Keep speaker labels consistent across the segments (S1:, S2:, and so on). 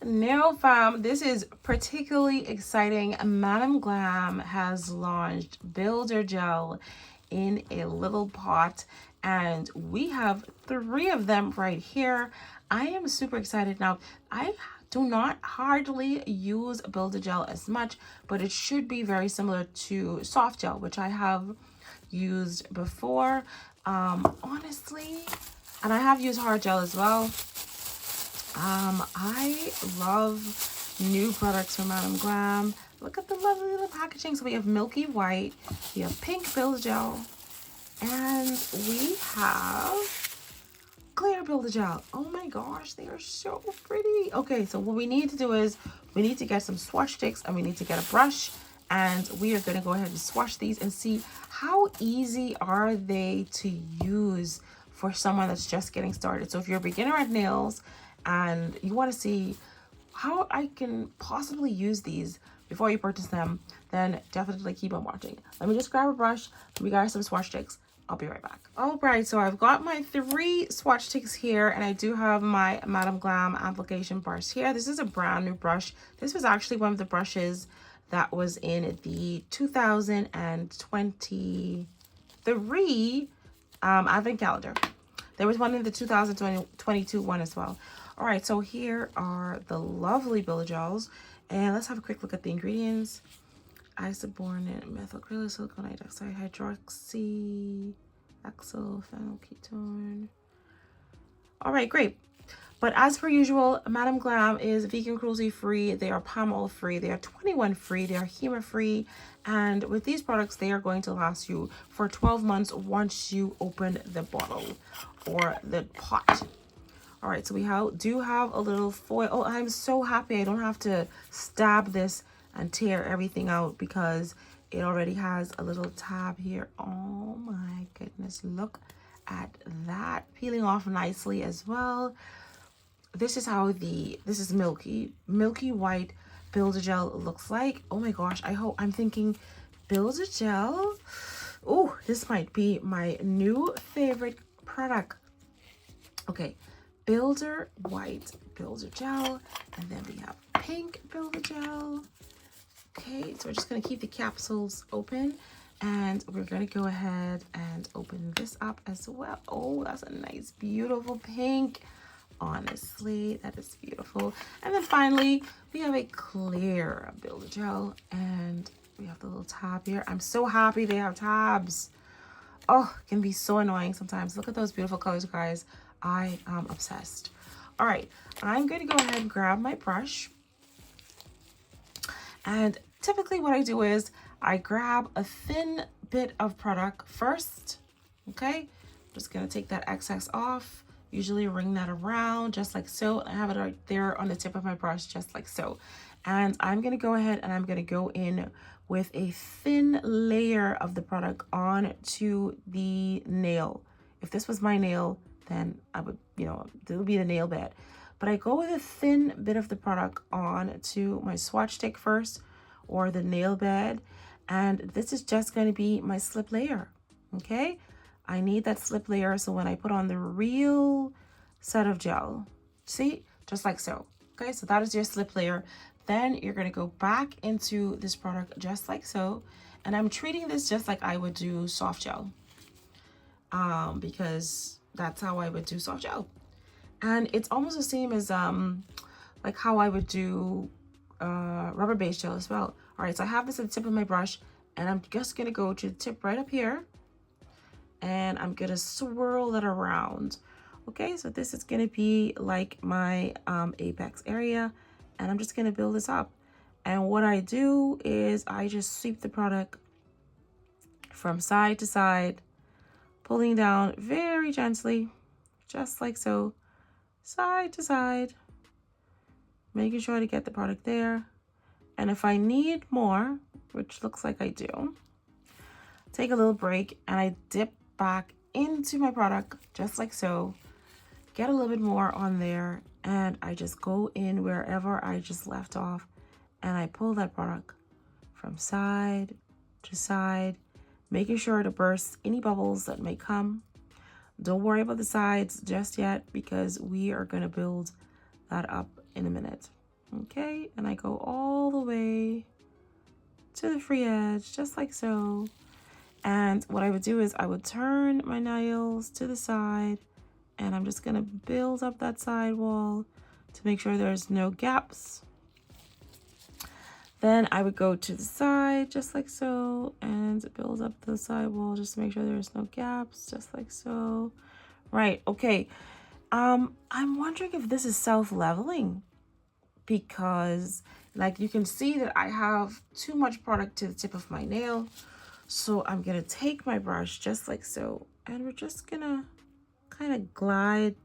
S1: Now, fam, this is particularly exciting. Madam Glam has launched Builder Gel in a little pot, and we have 3 of them right here. I am super excited. Now, I do not hardly use Builder Gel as much, but it should be very similar to soft gel, which I have used before, honestly, and I have used hard gel as well. I love new products from Madam Glam. Look at the lovely little packaging. So we have milky white, we have pink Builder Gel, and we have clear Builder Gel. Oh my gosh, they are so pretty. Okay, so what we need to do is we need to get some swatch sticks and we need to get a brush, and we are going to go ahead and swatch these and see how easy are they to use for someone that's just getting started. So if you're a beginner at nails and you want to see how I can possibly use these before you purchase them, then definitely keep on watching. Let me just grab a brush. We got some swatch sticks. I'll be right back. All right, so I've got my 3 swatch sticks here, and I do have my Madam Glam application brush here. This is a brand new brush. This was actually one of the brushes that was in the 2023 advent calendar. There was one in the 2022 one as well. All right, so here are the lovely Builder Gels, and let's have a quick look at the ingredients. Isobornate methylcrylate silicone hydroxide hydroxy oxyl phenylketone. All right, great. But as per usual, Madam Glam is vegan, cruelty free. They are palm oil free. They are 21 free. They are Hema free. And with these products, they are going to last you for 12 months once you open the bottle or the pot. All right, so we do have a little foil. Oh, I'm so happy I don't have to stab this and tear everything out because it already has a little tab here. Oh my goodness, look at that, peeling off nicely as well. This is how this is milky white Builder Gel looks like. Oh my gosh, I'm thinking Builder Gel. Oh, this might be my new favorite product. Okay, Builder white Builder Gel, and then we have pink Builder Gel. Okay, so we're just going to keep the capsules open, and we're going to go ahead and open this up as well. Oh, that's a nice, beautiful pink. Honestly, that is beautiful. And then finally, we have a clear Builder Gel, and we have the little tab here. I'm so happy they have tabs. Oh, it can be so annoying sometimes. Look at those beautiful colors, guys. I am obsessed. All right, I'm going to go ahead and grab my brush. And typically what I do is I grab a thin bit of product first. Okay, I'm just going to take that excess off. Usually ring that around just like so. I have it right there on the tip of my brush, just like so. And I'm going to go ahead and I'm going to go in with a thin layer of the product onto the nail. If this was my nail, then I would, it would be the nail bed. But I go with a thin bit of the product on to my swatch stick first, or the nail bed. And this is just going to be my slip layer. Okay, I need that slip layer so when I put on the real set of gel, see, just like so. Okay, so that is your slip layer. Then you're going to go back into this product just like so. And I'm treating this just like I would do soft gel, because that's how I would do soft gel. And it's almost the same as like how I would do rubber-based gel as well. All right, so I have this at the tip of my brush, and I'm just going to go to the tip right up here, and I'm going to swirl that around. Okay, so this is going to be like my apex area, and I'm just going to build this up. And what I do is I just sweep the product from side to side, pulling down very gently, just like so, side to side, making sure to get the product there. And if I need more, which looks like I do, take a little break and I dip back into my product just like so, get a little bit more on there, and I just go in wherever I just left off, and I pull that product from side to side, making sure to burst any bubbles that may come. Don't worry about the sides just yet because we are going to build that up in a minute. Okay, and I go all the way to the free edge, just like so. And what I would do is I would turn my nails to the side, and I'm just gonna build up that side wall to make sure there's no gaps. Then I would go to the side, just like so, and build up the side wall just to make sure there's no gaps, just like so. Right, okay. I'm wondering if this is self-leveling, because like you can see that I have too much product to the tip of my nail. So I'm gonna take my brush just like so, and we're just gonna kind of glide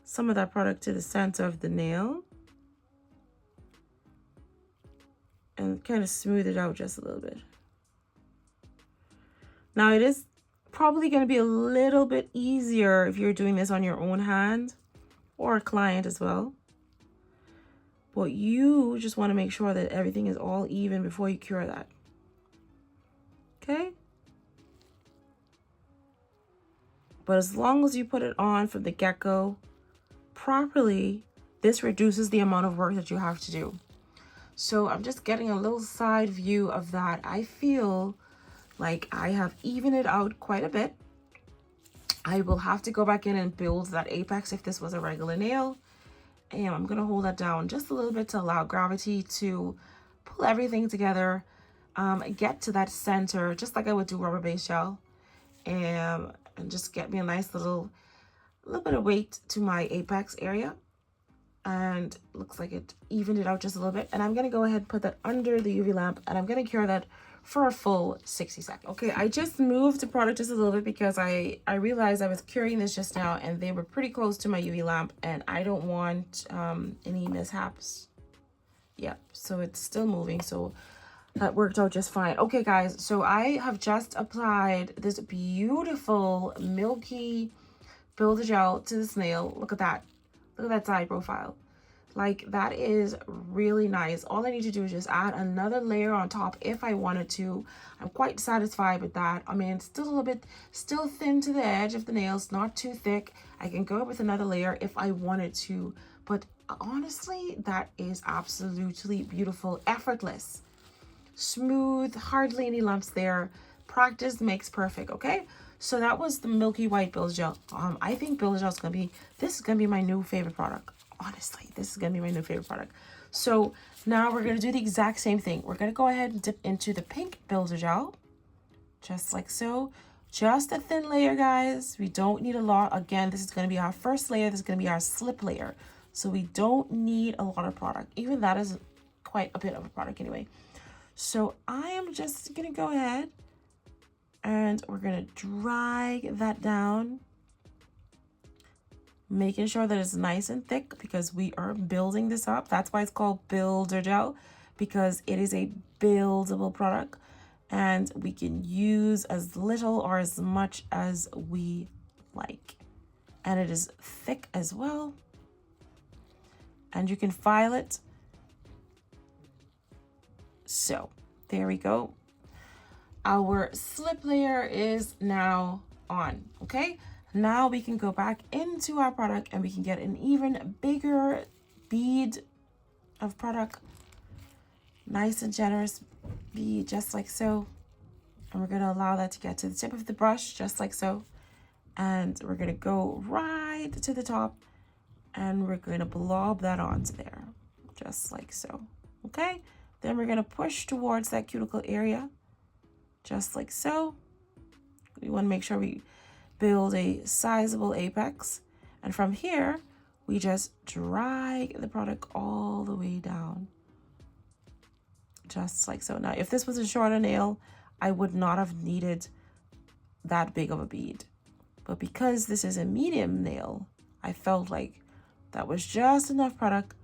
S1: some of that product to the center of the nail and kind of smooth it out just a little bit. Now it is probably going to be a little bit easier if you're doing this on your own hand or a client as well. But you just want to make sure that everything is all even before you cure that. Okay? But as long as you put it on from the get-go properly, this reduces the amount of work that you have to do. So I'm just getting a little side view of that. I feel like I have evened it out quite a bit. I will have to go back in and build that apex if this was a regular nail. And I'm going to hold that down just a little bit to allow gravity to pull everything together, get to that center, just like I would do rubber-based gel, and just get me a nice little bit of weight to my apex area. And looks like it evened it out just a little bit. And I'm going to go ahead and put that under the UV lamp, and I'm going to cure that for a full 60 seconds. Okay, I just moved the product just a little bit because I realized I was curing this just now and they were pretty close to my UV lamp, and I don't want any mishaps. Yep, so it's still moving, so that worked out just fine. Okay, guys, so I have just applied this beautiful milky builder gel to this nail. Look at that. Look at that side profile. Like, that is really nice. All I need to do is just add another layer on top if I wanted to. I'm quite satisfied with that. I mean, it's still a little bit, still thin to the edge of the nails, not too thick. I can go with another layer if I wanted to. But honestly, that is absolutely beautiful. Effortless. Smooth, hardly any lumps there. Practice makes perfect, okay? So that was the Milky White Builder Gel. I think Builder Gel is going to be, this is going to be my new favorite product. Honestly, this is going to be my new favorite product. So now we're going to do the exact same thing. We're going to go ahead and dip into the pink Builder Gel. Just like so. Just a thin layer, guys. We don't need a lot. Again, this is going to be our first layer. This is going to be our slip layer. So we don't need a lot of product. Even that is quite a bit of a product anyway. So I am just going to go ahead and we're going to drag that down, making sure that it's nice and thick because we are building this up. That's why it's called Builder Gel, because it is a buildable product and we can use as little or as much as we like. And it is thick as well. And you can file it. So there we go. Our slip layer is now on, okay? Now we can go back into our product and we can get an even bigger bead of product. Nice and generous bead, just like so. And we're gonna allow that to get to the tip of the brush, just like so. And we're gonna go right to the top and we're gonna blob that onto there, just like so, okay? Then we're gonna push towards that cuticle area, just like so. We want to make sure we build a sizable apex. And from here, we just drag the product all the way down. Just like so. Now, if this was a shorter nail, I would not have needed that big of a bead. But because this is a medium nail, I felt like that was just enough product.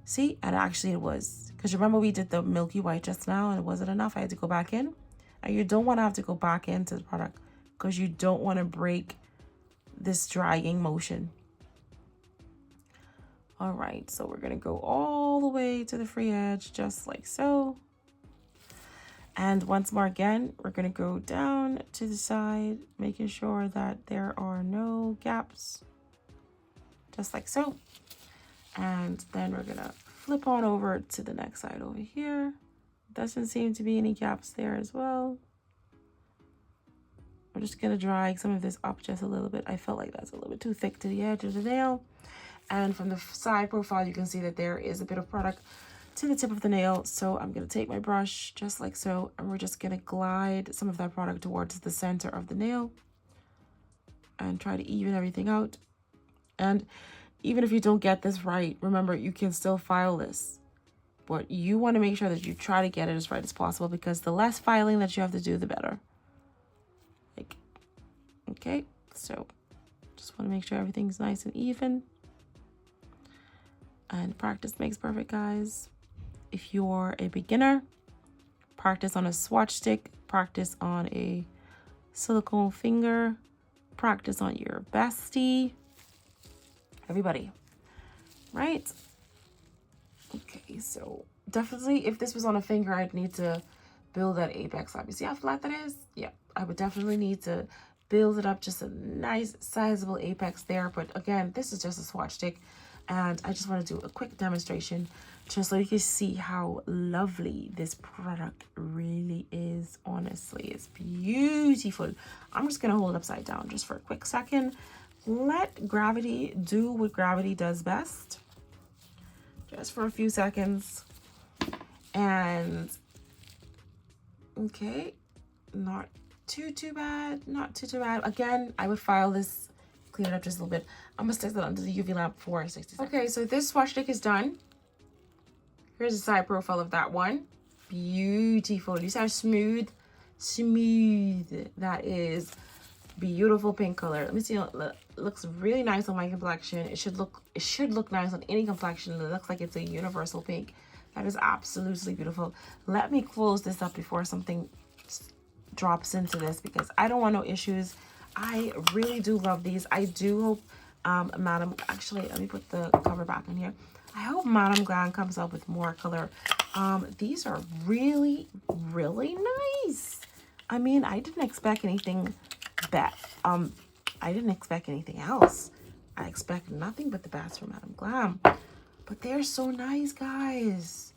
S1: See, and actually it was. Because remember we did the Milky White just now and it wasn't enough. I had to go back in. And you don't want to have to go back into the product because you don't want to break this dragging motion. All right, so we're going to go all the way to the free edge, just like so. And once more again, we're going to go down to the side, making sure that there are no gaps, just like so. And then we're going to flip on over to the next side over here. Doesn't seem to be any gaps there as well. I'm just gonna drag some of this up just a little bit. I felt like that's a little bit too thick to the edge of the nail. And from the side profile, you can see that there is a bit of product to the tip of the nail. So I'm gonna take my brush just like so, and we're just gonna glide some of that product towards the center of the nail and try to even everything out. And even if you don't get this right, remember, you can still file this. But you want to make sure that you try to get it as right as possible, because the less filing that you have to do, the better. Like, okay, so just want to make sure everything's nice and even. And practice makes perfect, guys. If you're a beginner, practice on a swatch stick, practice on a silicone finger, practice on your bestie. Everybody, right? Okay, so definitely if this was on a finger, I'd need to build that apex up. You see how flat that is? Yeah, I would definitely need to build it up, just a nice sizable apex there. But again, this is just a swatch stick, and I just want to do a quick demonstration just so you can see how lovely this product really is. Honestly, it's beautiful. I'm just gonna hold it upside down just for a quick second. Let gravity do what gravity does best, just for a few seconds. And okay, not too bad, not too bad. Again, I would file this, clean it up just a little bit. I'm gonna stick that under the UV lamp for 60 seconds. Okay, so this swatch stick is done. Here's the side profile of that one. Beautiful. You see how smooth that is. Beautiful pink color. Let me see. Looks really nice on my complexion. It should look nice on any complexion. It looks like it's a universal pink. That is absolutely beautiful. Let me close this up before something drops into this, because I don't want no issues. I really do love these. I do hope Madam, actually let me put the cover back in here. I hope Madam Glam comes up with more color. These are really nice. I mean, I didn't expect anything I didn't expect anything else. I expect nothing but the best from Madam Glam. But they're so nice, guys.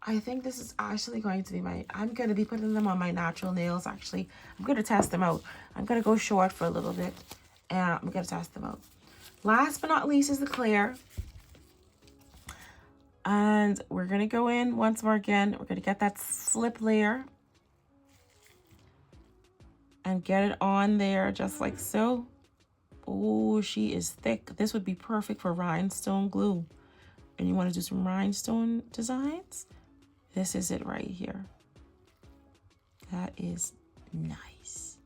S1: I think this is actually going to be I'm going to be putting them on my natural nails, actually. I'm going to test them out. I'm going to go short for a little bit, and I'm going to test them out. Last but not least is the clear. And we're going to go in once more again. We're going to get that slip layer and get it on there just like so. Oh, she is thick. This would be perfect for rhinestone glue. And you want to do some rhinestone designs? This is it right here. That is nice.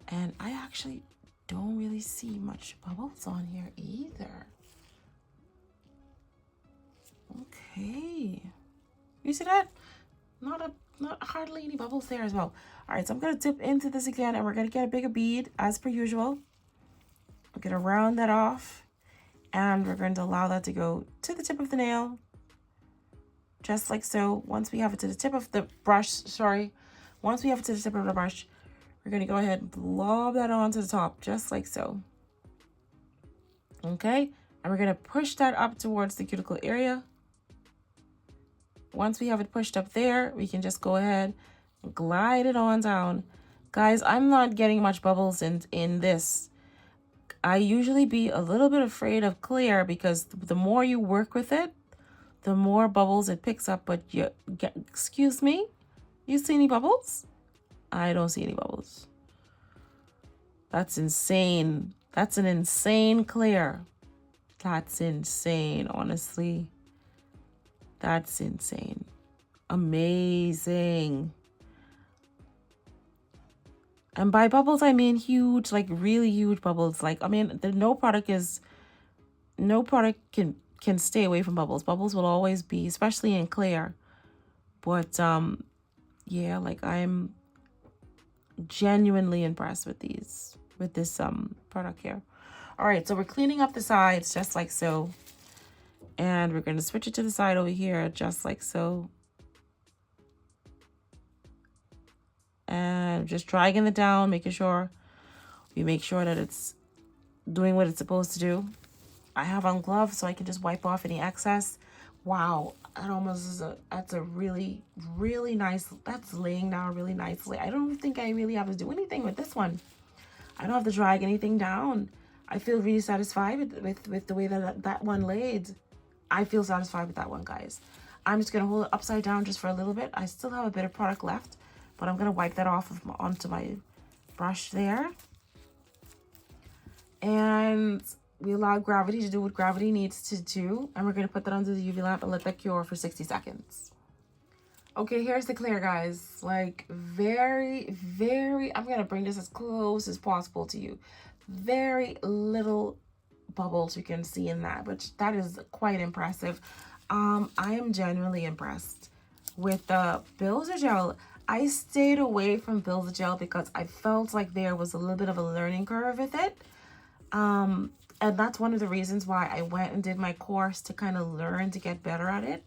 S1: And I actually don't really see much bubbles on here either. Okay. You see that? Not hardly any bubbles there as well. All right, so I'm going to dip into this again, and we're going to get a bigger bead as per usual. We're going to round that off, and we're going to allow that to go to the tip of the nail, just like so. Once we have it to the tip of the brush, once we have it to the tip of the brush, we're going to go ahead and blob that onto the top, just like so. Okay, and we're going to push that up towards the cuticle area. Once we have it pushed up there, we can just go ahead and glide it on down. Guys, I'm not getting much bubbles in this. I usually be a little bit afraid of clear, because the more you work with it, the more bubbles it picks up. But excuse me, you see any bubbles? I don't see any bubbles. That's insane. That's an insane clear. That's insane, honestly. That's insane. Amazing. And by bubbles, I mean huge, like really huge bubbles. Like, I mean, no product can stay away from bubbles. Bubbles will always be, especially in clear. But yeah, like I'm genuinely impressed with this product here. All right, so we're cleaning up the sides just like so. And we're going to switch it to the side over here, just like so. And just dragging it down, making sure we make sure that it's doing what it's supposed to do. I have on gloves so I can just wipe off any excess. Wow, that almost is that's a really, really nice, that's laying down really nicely. I don't think I really have to do anything with this one. I don't have to drag anything down. I feel really satisfied with the way that one laid. I feel satisfied with that one, guys. I'm just going to hold it upside down just for a little bit. I still have a bit of product left, but I'm going to wipe that off onto my brush there. And we allow gravity to do what gravity needs to do. And we're going to put that under the UV lamp and let that cure for 60 seconds. Okay, here's the clear, guys. Like, very, very, I'm going to bring this as close as possible to you. Very little bubbles you can see in that, which that is quite impressive. I am genuinely impressed with the Builder Gel. I stayed away from Builder Gel because I felt like there was a little bit of a learning curve with it. And that's one of the reasons why I went and did my course to kind of learn to get better at it.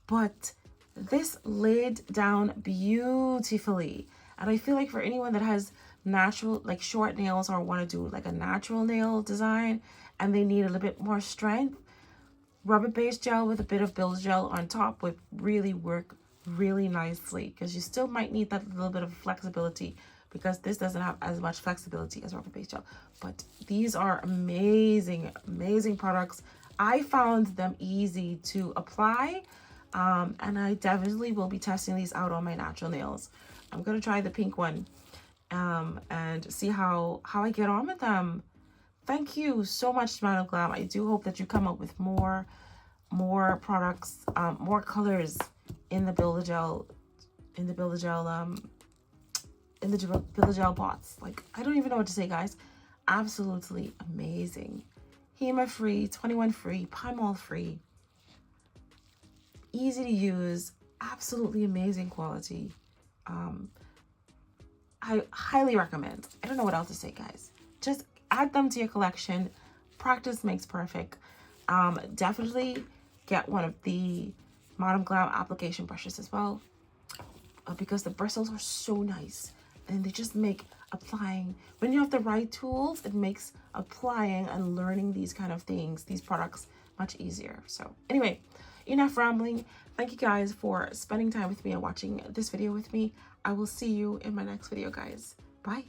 S1: But this laid down beautifully. And I feel like for anyone that has natural, like short nails, or want to do like a natural nail design and they need a little bit more strength, rubber-based gel with a bit of Builder Gel on top would really work really nicely, because you still might need that little bit of flexibility, because this doesn't have as much flexibility as rubber-based gel. But these are amazing, amazing products. I found them easy to apply, and I definitely will be testing these out on my natural nails. I'm going to try the pink one and see how I get on with them. Thank you so much, Madam Glam. I do hope that you come up with more products, more colors in the Builder Gel, in the Builder Gel pots. Like, I don't even know what to say, guys. Absolutely amazing. Hema free, 21 free, palm oil free. Easy to use, absolutely amazing quality. I highly recommend. I don't know what else to say, guys. Just add them to your collection. Practice makes perfect. Definitely get one of the Madam Glam application brushes as well, because the bristles are so nice and they just make applying, when you have the right tools, it makes applying and learning these kind of things, these products, much easier. So anyway, enough rambling. Thank you guys for spending time with me and watching this video with me. I will see you in my next video, guys. Bye.